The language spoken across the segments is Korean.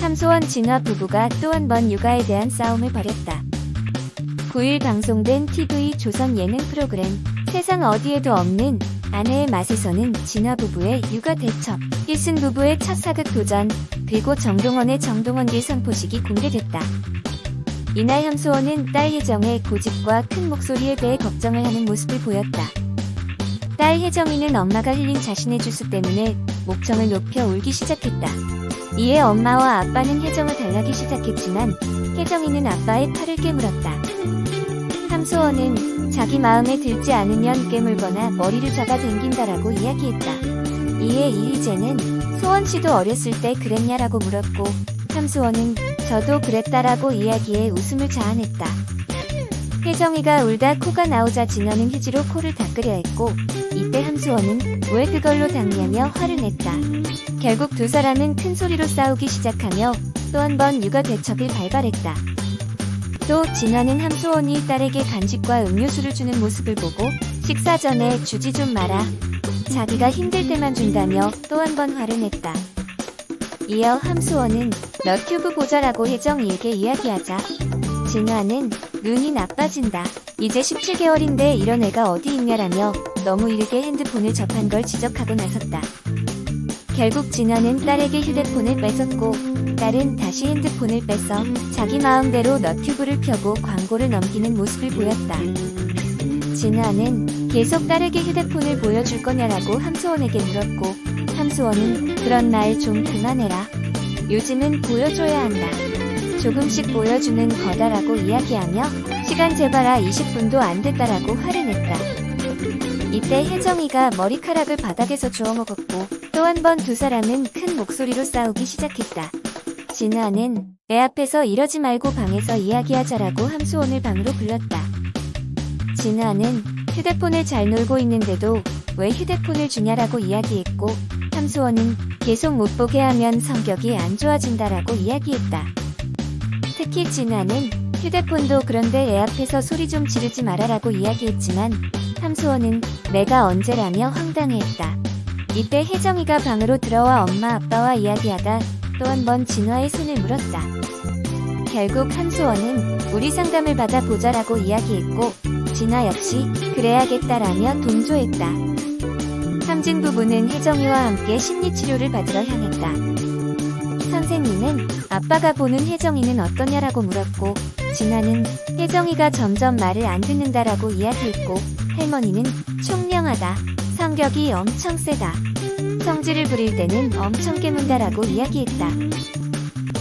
함소원 진화 부부가 또 한 번 육아에 대한 싸움을 벌였다. 9일 방송된 TV 조선 예능 프로그램 세상 어디에도 없는 아내의 맛에서는 진화 부부의 육아 대첩, 일순 부부의 첫 사극 도전, 그리고 정동원의 정동원길 선포식이 공개됐다. 이날 함소원은 딸 혜정의 고집과 큰 목소리에 대해 걱정을 하는 모습을 보였다. 딸 혜정이는 엄마가 흘린 자신의 주스 때문에 목청을 높여 울기 시작했다. 이에 엄마와 아빠는 혜정을 달라기 시작했지만 혜정이는 아빠의 팔을 깨물었다. 함소원은 자기 마음에 들지 않으면 깨물거나 머리를 잡아당긴다라고 이야기했다. 이에 이희재는 소원씨도 어렸을 때 그랬냐라고 물었고 함소원은 저도 그랬다라고 이야기해 웃음을 자아냈다. 혜정이가 울다 코가 나오자 진화는 휴지로 코를 닦으려 했고 이때 함소원은 왜 그걸로 닦냐며 화를 냈다. 결국 두 사람은 큰 소리로 싸우기 시작하며 또 한 번 육아 대첩을 발발했다. 또 진화는 함소원이 딸에게 간식과 음료수를 주는 모습을 보고 식사 전에 주지 좀 마라. 자기가 힘들 때만 준다며 또 한 번 화를 냈다. 이어 함소원은 너튜브 보자라고 혜정이에게 이야기하자 진화는 눈이 나빠진다. 이제 17개월인데 이런 애가 어디 있냐라며 너무 이르게 핸드폰을 접한 걸 지적하고 나섰다. 결국 진화는 딸에게 휴대폰을 뺏었고 딸은 다시 핸드폰을 뺏어 자기 마음대로 너튜브를 켜고 광고를 넘기는 모습을 보였다. 진화는 계속 딸에게 휴대폰을 보여줄 거냐라고 함소원에게 물었고 함소원은 그런 말 좀 그만해라. 요즘은 보여줘야 한다. 조금씩 보여주는 거다라고 이야기하며 시간 재봐라 20분도 안 됐다라고 화를 냈다. 이때 혜정이가 머리카락을 바닥에서 주워 먹었고 또 한 번 두 사람은 큰 목소리로 싸우기 시작했다. 진화는 내 앞에서 이러지 말고 방에서 이야기하자라고 함소원을 방으로 불렀다. 진화는 휴대폰을 잘 놀고 있는데도 왜 휴대폰을 주냐라고 이야기했고 함소원은 계속 못 보게 하면 성격이 안 좋아진다라고 이야기했다. 특히 진화는 휴대폰도 그런데 애 앞에서 소리 좀 지르지 말아라고 이야기했지만 함소원은 내가 언제라며 황당해했다. 이때 혜정이가 방으로 들어와 엄마 아빠와 이야기하다 또 한 번 진화의 손을 물었다. 결국 함소원은 우리 상담을 받아보자라고 이야기했고 진화 역시 그래야겠다라며 동조했다. 함진 부부는 혜정이와 함께 심리치료를 받으러 향했다. 선생님은 아빠가 보는 혜정이는 어떠냐라고 물었고 진화는 혜정이가 점점 말을 안 듣는다라고 이야기했고 할머니는 총명하다. 성격이 엄청 세다. 성질을 부릴 때는 엄청 깨문다라고 이야기했다.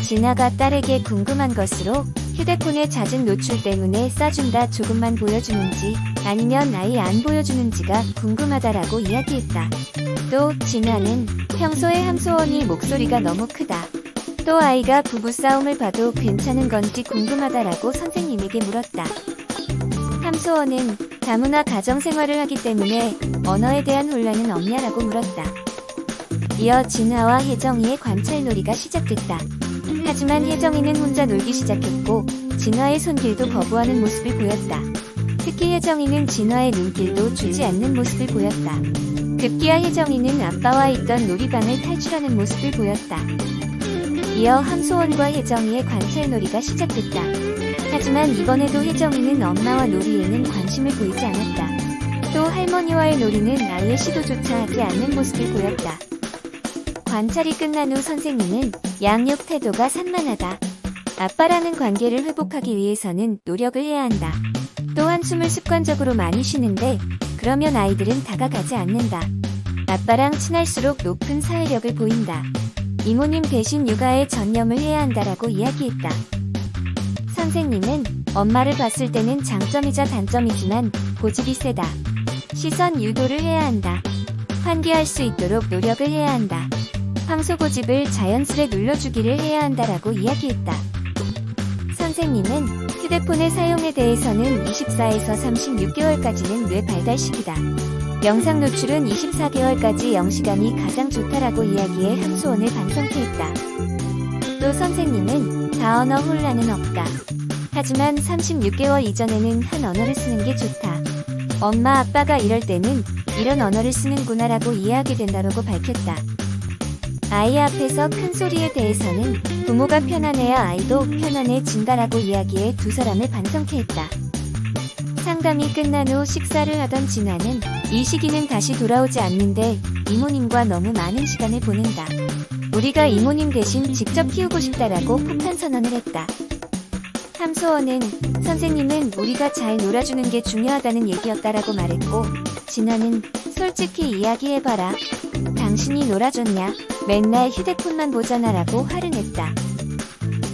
진화가 딸에게 궁금한 것으로 휴대폰의 잦은 노출 때문에 싸준다 조금만 보여주는지 아니면 아예 안 보여주는지가 궁금하다라고 이야기했다. 또 진화는 평소에 함소원이 목소리가 너무 크다. 또 아이가 부부싸움을 봐도 괜찮은 건지 궁금하다라고 선생님에게 물었다. 함소원은 다문화 가정생활을 하기 때문에 언어에 대한 혼란은 없냐라고 물었다. 이어 진화와 혜정이의 관찰놀이가 시작됐다. 하지만 혜정이는 혼자 놀기 시작했고 진화의 손길도 거부하는 모습을 보였다. 특히 혜정이는 진화의 눈길도 주지 않는 모습을 보였다. 급기야 혜정이는 아빠와 있던 놀이방을 탈출하는 모습을 보였다. 이어 함소원과 혜정이의 관찰놀이가 시작됐다. 하지만 이번에도 혜정이는 엄마와 놀이에는 관심을 보이지 않았다. 또 할머니와의 놀이는 아예 시도조차 하지 않는 모습을 보였다. 관찰이 끝난 후 선생님은 양육 태도가 산만하다. 아빠라는 관계를 회복하기 위해서는 노력을 해야 한다. 또 한숨을 습관적으로 많이 쉬는데 그러면 아이들은 다가가지 않는다. 아빠랑 친할수록 높은 사회력을 보인다. 이모님 대신 육아에 전념을 해야 한다라고 이야기했다. 선생님은 엄마를 봤을 때는 장점이자 단점이지만 고집이 세다. 시선 유도를 해야 한다. 환기할 수 있도록 노력을 해야 한다. 황소 고집을 자연스레 눌러주기를 해야 한다라고 이야기했다. 선생님은 휴대폰의 사용에 대해서는 24에서 36개월까지는 뇌 발달 시기다. 영상 노출은 24개월까지 0시간이 가장 좋다라고 이야기해 함소원을 반성케했다. 또 선생님은 다언어 혼란은 없다. 하지만 36개월 이전에는 한 언어를 쓰는 게 좋다. 엄마 아빠가 이럴 때는 이런 언어를 쓰는구나라고 이해하게 된다라고 밝혔다. 아이 앞에서 큰 소리에 대해서는 부모가 편안해야 아이도 편안해진다라고 이야기해 두 사람을 반성케 했다. 상담이 끝난 후 식사를 하던 진아는 이 시기는 다시 돌아오지 않는데 이모님과 너무 많은 시간을 보낸다. 우리가 이모님 대신 직접 키우고 싶다라고 폭탄 선언을 했다. 함소원은 선생님은 우리가 잘 놀아주는 게 중요하다는 얘기였다라고 말했고, 진아는 솔직히 이야기해봐라. 당신이 놀아줬냐? 맨날 휴대폰만 보잖아라고 화를 냈다.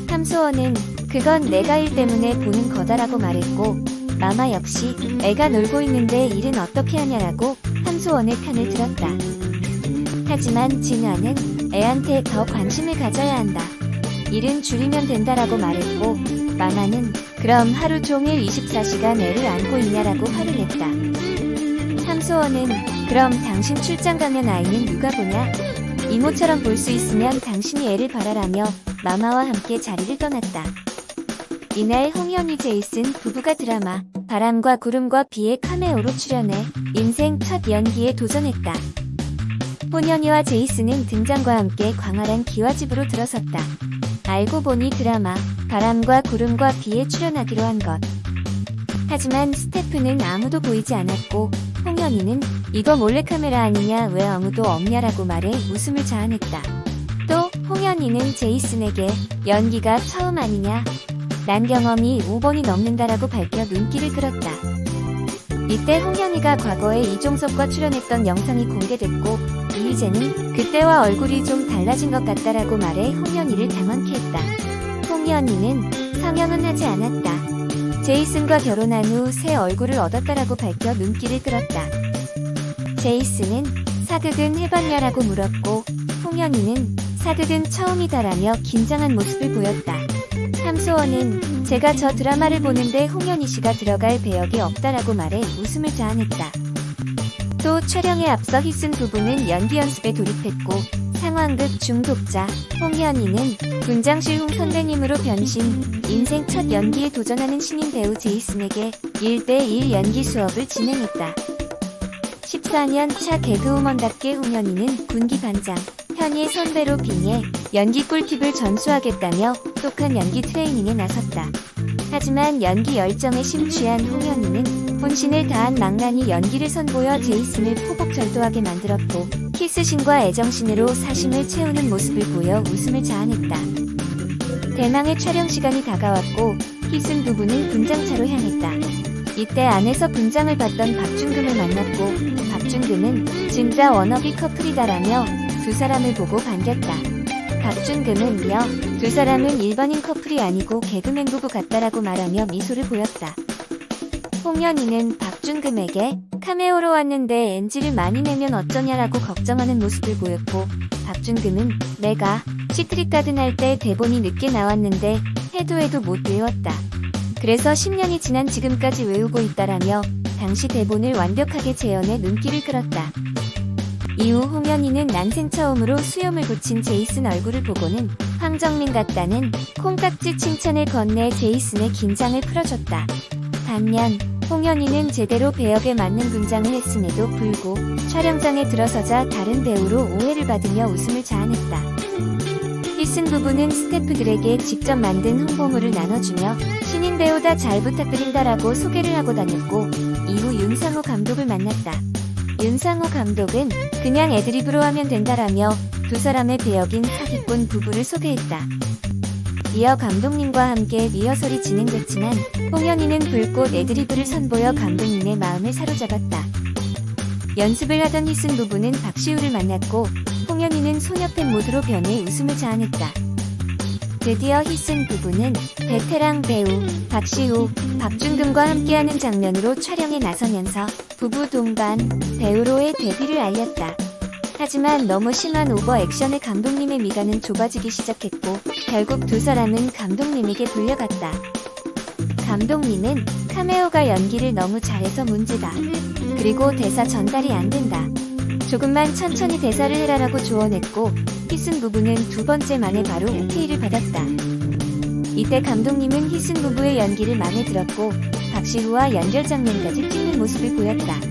함소원은 그건 내가 일 때문에 보는 거다라고 말했고, 마마 역시 애가 놀고 있는데 일은 어떻게 하냐라고 함소원의 편을 들었다. 하지만 진아는 애한테 더 관심을 가져야 한다. 일은 줄이면 된다라고 말했고, 마마는 그럼 하루 종일 24시간 애를 안고 있냐라고 화를 냈다. 함소원은 그럼 당신 출장 가면 아이는 누가 보냐? 이모처럼 볼 수 있으면 당신이 애를 바라라며 마마와 함께 자리를 떠났다. 이날 홍현희 제이슨 부부가 드라마 바람과 구름과 비의 카메오로 출연해 인생 첫 연기에 도전했다. 홍현희와 제이슨은 등장과 함께 광활한 기와집으로 들어섰다. 알고 보니 드라마 바람과 구름과 비에 출연하기로 한 것. 하지만 스태프는 아무도 보이지 않았고 홍현희는 이거 몰래카메라 아니냐 왜 아무도 없냐라고 말해 웃음을 자아냈다. 또 홍현희는 제이슨에게 연기가 처음 아니냐? 난 경험이 5번이 넘는다라고 밝혀 눈길을 끌었다. 이때 홍현희가 과거에 이종석과 출연했던 영상이 공개됐고 이희재는 그때와 얼굴이 좀 달라진 것 같다라고 말해 홍현희를 당황케 했다. 홍현희는 성형은 하지 않았다. 제이슨과 결혼한 후 새 얼굴을 얻었다라고 밝혀 눈길을 끌었다. 제이슨은 사극은 해봤냐라고 물었고 홍현희는 사극은 처음이다라며 긴장한 모습을 보였다. 함소원은 제가 저 드라마를 보는데 홍현희 씨가 들어갈 배역이 없다라고 말해 웃음을 자아냈다. 또 촬영에 앞서 희순 부부는 연기 연습에 돌입했고 상황극 중독자 홍현희는 분장실 홍 선배님으로 변신, 인생 첫 연기에 도전하는 신인 배우 제이슨에게 1대1 연기 수업을 진행했다. 14년 차 개그우먼답게 홍현희는 군기 반장, 현희의 선배로 빙해 연기 꿀팁을 전수하겠다며 똑똑한 연기 트레이닝에 나섰다. 하지만 연기 열정에 심취한 홍현희는 혼신을 다한 망나니 연기를 선보여 제이슨을 포복절도하게 만들었고 키스신과 애정신으로 사심을 채우는 모습을 보여 웃음을 자아냈다. 대망의 촬영 시간이 다가왔고 희순 부부는 분장차로 향했다. 이때 안에서 분장을 받던 박준금을 만났고 박준금은 진짜 워너비 커플이다라며 두 사람을 보고 반겼다. 박준금은요, 두 사람은 일반인 커플이 아니고 개그맨 부부 같다라고 말하며 미소를 보였다. 홍현희는 박준금에게 카메오로 왔는데 NG를 많이 내면 어쩌냐라고 걱정하는 모습을 보였고 박준금은 내가 시트릿 가든 할 때 대본이 늦게 나왔는데 해도 못 외웠다. 그래서 10년이 지난 지금까지 외우고 있다라며 당시 대본을 완벽하게 재현해 눈길을 끌었다. 이후 홍현희는 난생 처음으로 수염을 붙인 제이슨 얼굴을 보고는 황정민 같다는 콩깍지 칭찬을 건네 제이슨의 긴장을 풀어줬다. 반면 홍현희는 제대로 배역에 맞는 분장을 했음에도 불구 촬영장에 들어서자 다른 배우로 오해를 받으며 웃음을 자아냈다. 희순 부부는 스태프들에게 직접 만든 홍보물을 나눠주며 신인 배우다 잘 부탁드린다라고 소개를 하고 다녔고 이후 윤상호 감독을 만났다. 윤상호 감독은 그냥 애드립으로 하면 된다라며 두 사람의 배역인 사기꾼 부부를 소개했다. 이어 감독님과 함께 리허설이 진행됐지만 홍현희는 불꽃 애드리브를 선보여 감독님의 마음을 사로잡았다. 연습을 하던 희순 부부는 박시우를 만났고 홍현희는 소녀팬 모드로 변해 웃음을 자아냈다. 드디어 희순 부부는 베테랑 배우 박시우, 박준금과 함께하는 장면으로 촬영에 나서면서 부부 동반 배우로의 데뷔를 알렸다. 하지만 너무 심한 오버 액션에 감독님의 미간은 좁아지기 시작했고 결국 두 사람은 감독님에게 불려갔다. 감독님은 카메오가 연기를 너무 잘해서 문제다. 그리고 대사 전달이 안 된다. 조금만 천천히 대사를 해라라고 조언했고 희순 부부는 두 번째 만에 바로 오케이를 받았다. 이때 감독님은 희순 부부의 연기를 마음에 들었고 박시우와 연결 장면까지 찍는 모습을 보였다.